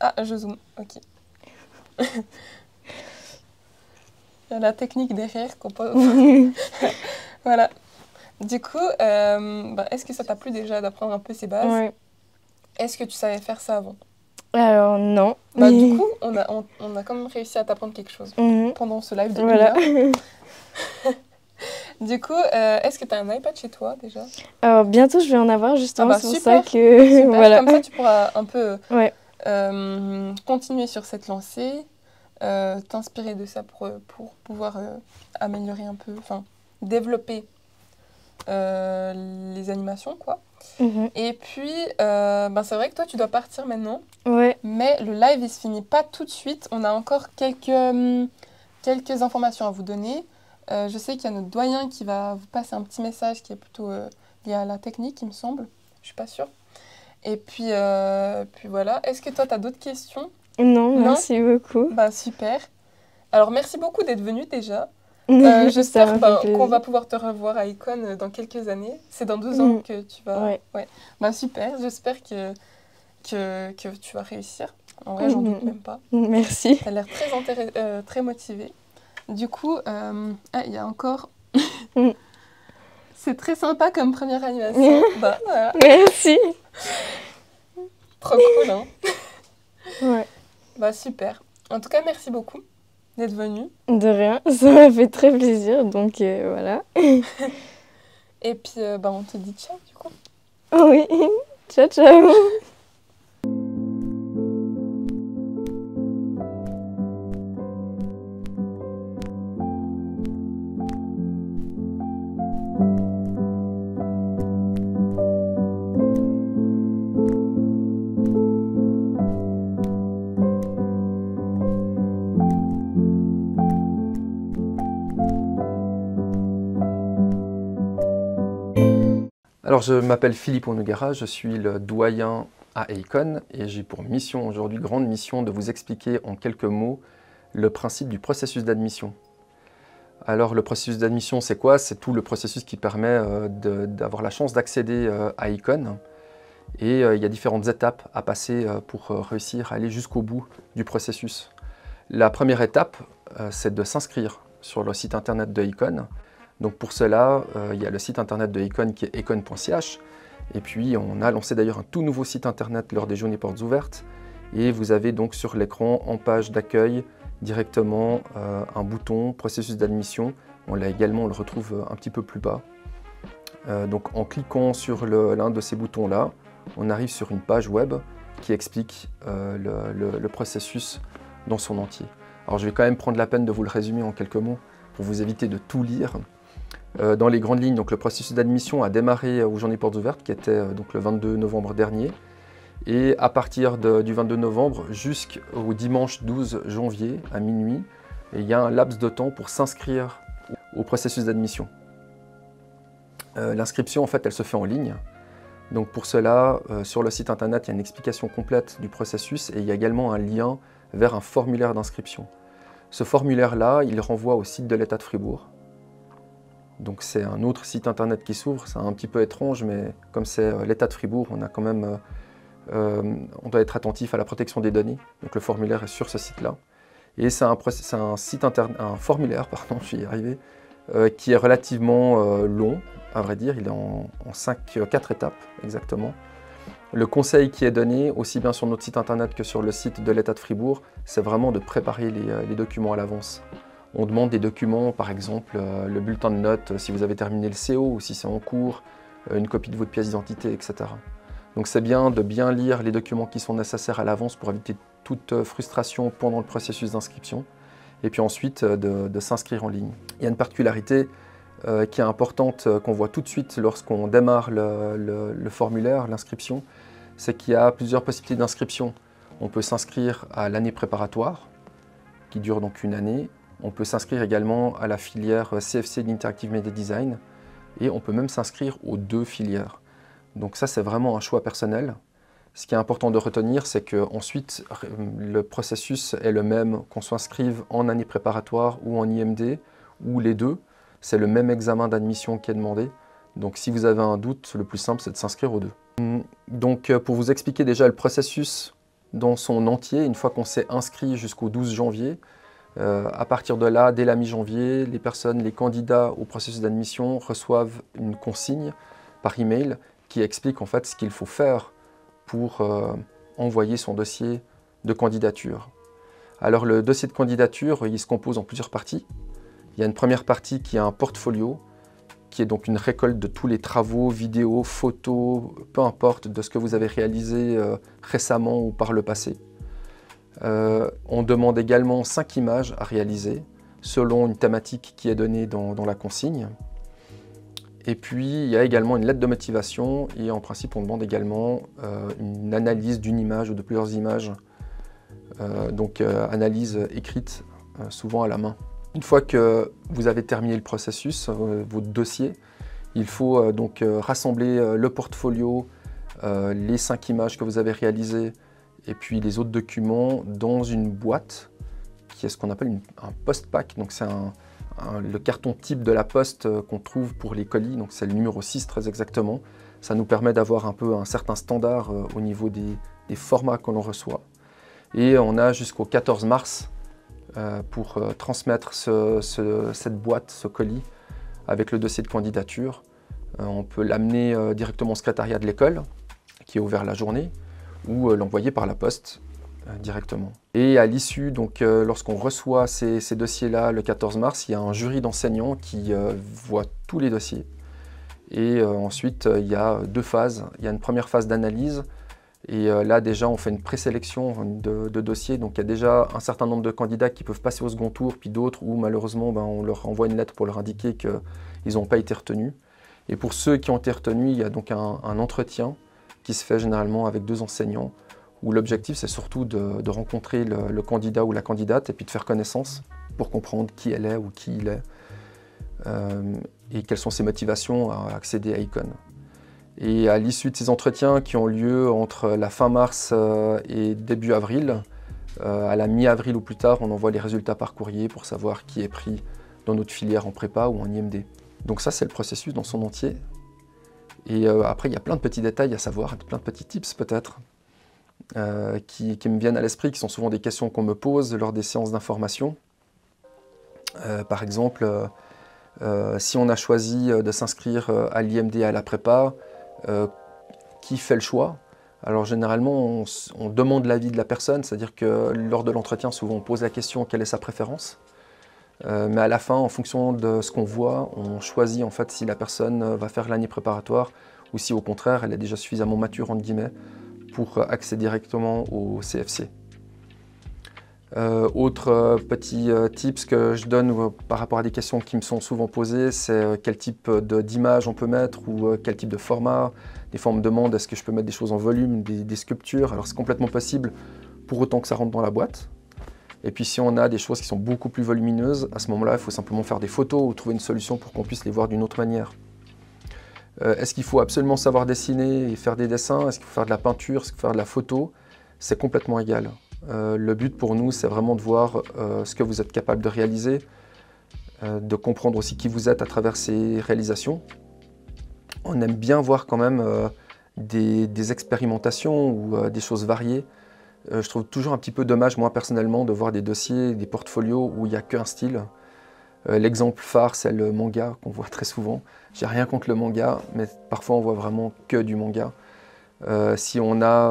Ah, je zoome. Ok. Il y a la technique derrière qu'on peut... Voilà. Du coup, est-ce que ça t'a plu déjà d'apprendre un peu ces bases? Ouais. Est-ce que tu savais faire ça avant? Alors, non. Du coup, on a quand même réussi à t'apprendre quelque chose pendant ce live de voilà. Du coup, est-ce que tu as un iPad chez toi déjà? Alors, bientôt, je vais en avoir, justement. C'est pour ça que... Super. Voilà. Comme ça, tu pourras un peu continuer sur cette lancée. t'inspirer de ça pour pouvoir améliorer un peu, enfin, développer les animations, quoi. Et puis, c'est vrai que toi, tu dois partir maintenant. Ouais. Mais le live, il se finit pas tout de suite. On a encore quelques informations à vous donner. Je sais qu'il y a notre doyen qui va vous passer un petit message qui est plutôt lié à la technique, il me semble. Je suis pas sûre. Et puis voilà. Est-ce que toi, tu as d'autres questions? Non, merci beaucoup. Super. Alors, merci beaucoup d'être venu déjà. Ça J'espère m'a fait qu'on va plaisir. pouvoir te revoir à Icon dans quelques années. C'est dans 2 ans que tu vas... Ouais. Super. J'espère que tu vas réussir. En vrai, j'en doute même pas. Merci. Tu as l'air très motivée. Du coup, il y a encore... C'est très sympa comme première animation. Voilà. Merci. Trop cool, hein? Ouais. Super. En tout cas, merci beaucoup d'être venue. De rien, ça m'a fait très plaisir, donc voilà. Et puis, on te dit ciao, du coup. Oui, ciao, ciao. Alors, je m'appelle Philippe Onogara, je suis le doyen à Icon et j'ai pour mission aujourd'hui, grande mission, de vous expliquer en quelques mots le principe du processus d'admission. Alors, le processus d'admission, c'est quoi? C'est tout le processus qui permet d'avoir la chance d'accéder à Icon. Et il y a différentes étapes à passer pour réussir à aller jusqu'au bout du processus. La première étape, c'est de s'inscrire sur le site internet de Icon. Donc pour cela, il y a le site internet de Icon qui est icon.ch. Et puis on a lancé d'ailleurs un tout nouveau site internet lors des Journées Portes Ouvertes. Et vous avez donc sur l'écran, en page d'accueil, directement un bouton processus d'admission. On le retrouve un petit peu plus bas. Donc en cliquant sur l'un de ces boutons-là, on arrive sur une page web qui explique le processus dans son entier. Alors je vais quand même prendre la peine de vous le résumer en quelques mots pour vous éviter de tout lire. Dans les grandes lignes, donc, le processus d'admission a démarré aux Journées Portes Ouvertes, qui était donc le 22 novembre dernier. Et à partir du 22 novembre jusqu'au dimanche 12 janvier à minuit, il y a un laps de temps pour s'inscrire au processus d'admission. L'inscription, en fait, elle se fait en ligne. Donc pour cela, sur le site internet, il y a une explication complète du processus et il y a également un lien vers un formulaire d'inscription. Ce formulaire-là, il renvoie au site de l'État de Fribourg. Donc c'est un autre site internet qui s'ouvre, c'est un petit peu étrange, mais comme c'est l'État de Fribourg, on a quand même, on doit être attentif à la protection des données. Donc le formulaire est sur ce site-là. Et c'est un formulaire, pardon, je vais y arriver, qui est relativement long, à vrai dire. Il est en 4 étapes exactement. Le conseil qui est donné, aussi bien sur notre site internet que sur le site de l'État de Fribourg, c'est vraiment de préparer les documents à l'avance. On demande des documents, par exemple le bulletin de notes si vous avez terminé le CO ou si c'est en cours, une copie de votre pièce d'identité, etc. Donc c'est bien de bien lire les documents qui sont nécessaires à l'avance pour éviter toute frustration pendant le processus d'inscription. Et puis ensuite de s'inscrire en ligne. Il y a une particularité qui est importante, qu'on voit tout de suite lorsqu'on démarre le formulaire, l'inscription, c'est qu'il y a plusieurs possibilités d'inscription. On peut s'inscrire à l'année préparatoire, qui dure donc une année. On peut s'inscrire également à la filière CFC d'Interactive Media Design et on peut même s'inscrire aux 2 filières. Donc ça, c'est vraiment un choix personnel. Ce qui est important de retenir, c'est qu'ensuite, le processus est le même qu'on s'inscrive en année préparatoire ou en IMD, ou les 2. C'est le même examen d'admission qui est demandé. Donc si vous avez un doute, le plus simple, c'est de s'inscrire aux 2. Donc pour vous expliquer déjà le processus dans son entier, une fois qu'on s'est inscrit jusqu'au 12 janvier, à partir de là, dès la mi-janvier, les candidats au processus d'admission reçoivent une consigne par email qui explique en fait ce qu'il faut faire pour envoyer son dossier de candidature. Alors le dossier de candidature, il se compose en plusieurs parties. Il y a une première partie qui est un portfolio, qui est donc une récolte de tous les travaux, vidéos, photos, peu importe de ce que vous avez réalisé récemment ou par le passé. On demande également 5 images à réaliser selon une thématique qui est donnée dans la consigne. Et puis il y a également une lettre de motivation et en principe on demande également une analyse d'une image ou de plusieurs images, analyse écrite souvent à la main. Une fois que vous avez terminé le processus, votre dossier, il faut rassembler le portfolio, les 5 images que vous avez réalisées et puis les autres documents dans une boîte qui est ce qu'on appelle un post-pack. Donc c'est le carton type de la poste qu'on trouve pour les colis, donc c'est le numéro 6 très exactement. Ça nous permet d'avoir un peu un certain standard au niveau des formats que l'on reçoit. Et on a jusqu'au 14 mars pour transmettre cette boîte, ce colis, avec le dossier de candidature. On peut l'amener directement au secrétariat de l'école, qui est ouvert la journée, ou l'envoyer par la poste directement. Et à l'issue, lorsqu'on reçoit ces dossiers-là le 14 mars, il y a un jury d'enseignants qui voit tous les dossiers. Et ensuite, il y a 2 phases. Il y a une première phase d'analyse. Et là, déjà, on fait une présélection de dossiers. Donc, il y a déjà un certain nombre de candidats qui peuvent passer au second tour, puis d'autres où, malheureusement, on leur envoie une lettre pour leur indiquer qu'ils n'ont pas été retenus. Et pour ceux qui ont été retenus, il y a donc un entretien qui se fait généralement avec 2 enseignants, où l'objectif, c'est surtout de rencontrer le candidat ou la candidate et puis de faire connaissance pour comprendre qui elle est ou qui il est et quelles sont ses motivations à accéder à Icon. Et à l'issue de ces entretiens qui ont lieu entre la fin mars et début avril, à la mi-avril ou plus tard, on envoie les résultats par courrier pour savoir qui est pris dans notre filière en prépa ou en IMD. Donc ça, c'est le processus dans son entier. Et après, il y a plein de petits détails à savoir, plein de petits tips peut-être, qui me viennent à l'esprit, qui sont souvent des questions qu'on me pose lors des séances d'information. Par exemple, si on a choisi de s'inscrire à l'IMD et à la prépa, qui fait le choix? Alors généralement, on demande l'avis de la personne, c'est-à-dire que lors de l'entretien, souvent on pose la question quelle est sa préférence. Mais à la fin, en fonction de ce qu'on voit, on choisit en fait si la personne va faire l'année préparatoire ou si au contraire elle est déjà suffisamment mature entre guillemets pour accéder directement au CFC. Autre petit tips que je donne par rapport à des questions qui me sont souvent posées, c'est quel type d'image on peut mettre ou quel type de format. Des fois on me demande est-ce que je peux mettre des choses en volume, des sculptures. Alors c'est complètement possible pour autant que ça rentre dans la boîte. Et puis si on a des choses qui sont beaucoup plus volumineuses, à ce moment-là il faut simplement faire des photos ou trouver une solution pour qu'on puisse les voir d'une autre manière. Est-ce qu'il faut absolument savoir dessiner et faire des dessins? Est-ce qu'il faut faire de la peinture? Est-ce qu'il faut faire de la photo? C'est complètement égal. Le but pour nous, c'est vraiment de voir ce que vous êtes capable de réaliser, de comprendre aussi qui vous êtes à travers ces réalisations. On aime bien voir quand même des expérimentations ou des choses variées. Je trouve toujours un petit peu dommage, moi personnellement, de voir des dossiers, des portfolios où il n'y a qu'un style. L'exemple phare, c'est le manga qu'on voit très souvent. J'ai rien contre le manga, mais parfois on voit vraiment que du manga. Si on a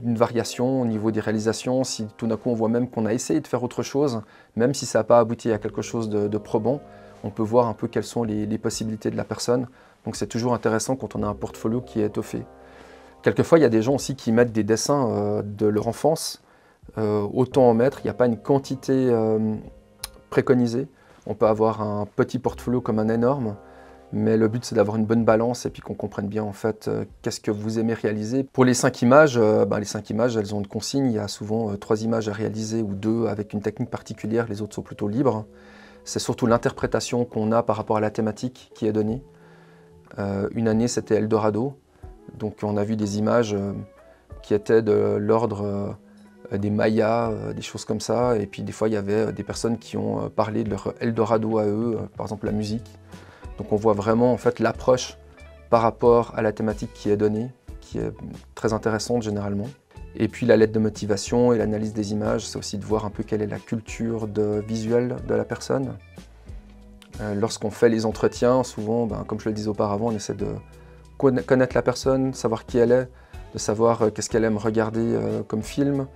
une variation au niveau des réalisations, si tout d'un coup on voit même qu'on a essayé de faire autre chose, même si ça n'a pas abouti à quelque chose de probant, on peut voir un peu quelles sont les possibilités de la personne. Donc c'est toujours intéressant quand on a un portfolio qui est étoffé. Quelquefois, il y a des gens aussi qui mettent des dessins de leur enfance, autant en mettre, il n'y a pas une quantité préconisée. On peut avoir un petit portfolio comme un énorme, mais le but c'est d'avoir une bonne balance et puis qu'on comprenne bien en fait qu'est-ce que vous aimez réaliser. Pour les 5 images, les 5 images elles ont une consigne, il y a souvent 3 images à réaliser ou 2 avec une technique particulière, les autres sont plutôt libres. C'est surtout l'interprétation qu'on a par rapport à la thématique qui est donnée. Une année c'était Eldorado, donc on a vu des images qui étaient de l'ordre des Mayas, des choses comme ça, et puis des fois il y avait des personnes qui ont parlé de leur Eldorado à eux, par exemple la musique. Donc on voit vraiment en fait l'approche par rapport à la thématique qui est donnée, qui est très intéressante généralement. Et puis la lettre de motivation et l'analyse des images, c'est aussi de voir un peu quelle est la culture visuelle de la personne. Lorsqu'on fait les entretiens, souvent, comme je le disais auparavant, on essaie de connaître la personne, savoir qui elle est, de savoir qu'est-ce qu'elle aime regarder comme film,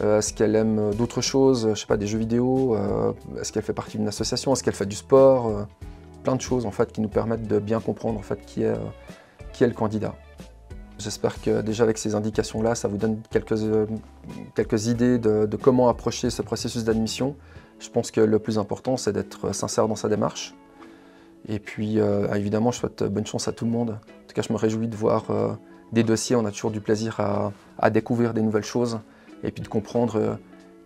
est-ce qu'elle aime d'autres choses, je sais pas, des jeux vidéo, est-ce qu'elle fait partie d'une association, est-ce qu'elle fait du sport, plein de choses en fait qui nous permettent de bien comprendre en fait qui est le candidat. J'espère que déjà avec ces indications-là, ça vous donne quelques idées de comment approcher ce processus d'admission. Je pense que le plus important, c'est d'être sincère dans sa démarche. Et puis, évidemment, je souhaite bonne chance à tout le monde. En tout cas, je me réjouis de voir des dossiers. On a toujours du plaisir à découvrir des nouvelles choses et puis de comprendre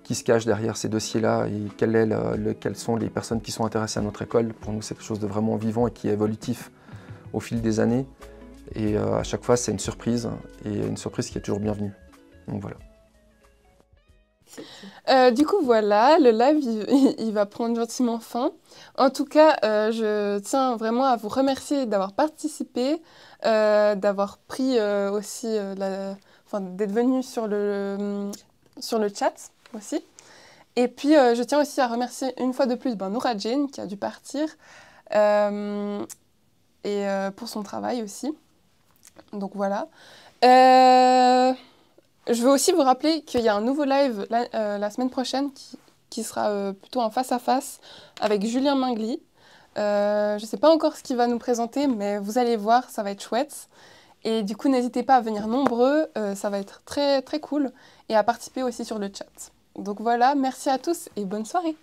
qui se cache derrière ces dossiers-là et quelles sont les personnes qui sont intéressées à notre école. Pour nous, c'est quelque chose de vraiment vivant et qui est évolutif au fil des années. Et à chaque fois, c'est une surprise, et une surprise qui est toujours bienvenue. Donc voilà. Du coup, voilà, le live, il va prendre gentiment fin. En tout cas, je tiens vraiment à vous remercier d'avoir participé, d'avoir pris aussi, d'être venu sur le chat aussi. Et puis, je tiens aussi à remercier une fois de plus Noura Jane, qui a dû partir, et pour son travail aussi. Donc voilà. Je veux aussi vous rappeler qu'il y a un nouveau live la semaine prochaine qui sera plutôt en face-à-face avec Julien Mingli. Je ne sais pas encore ce qu'il va nous présenter, mais vous allez voir, ça va être chouette. Et du coup, n'hésitez pas à venir nombreux, ça va être très, très cool. Et à participer aussi sur le chat. Donc voilà, merci à tous et bonne soirée.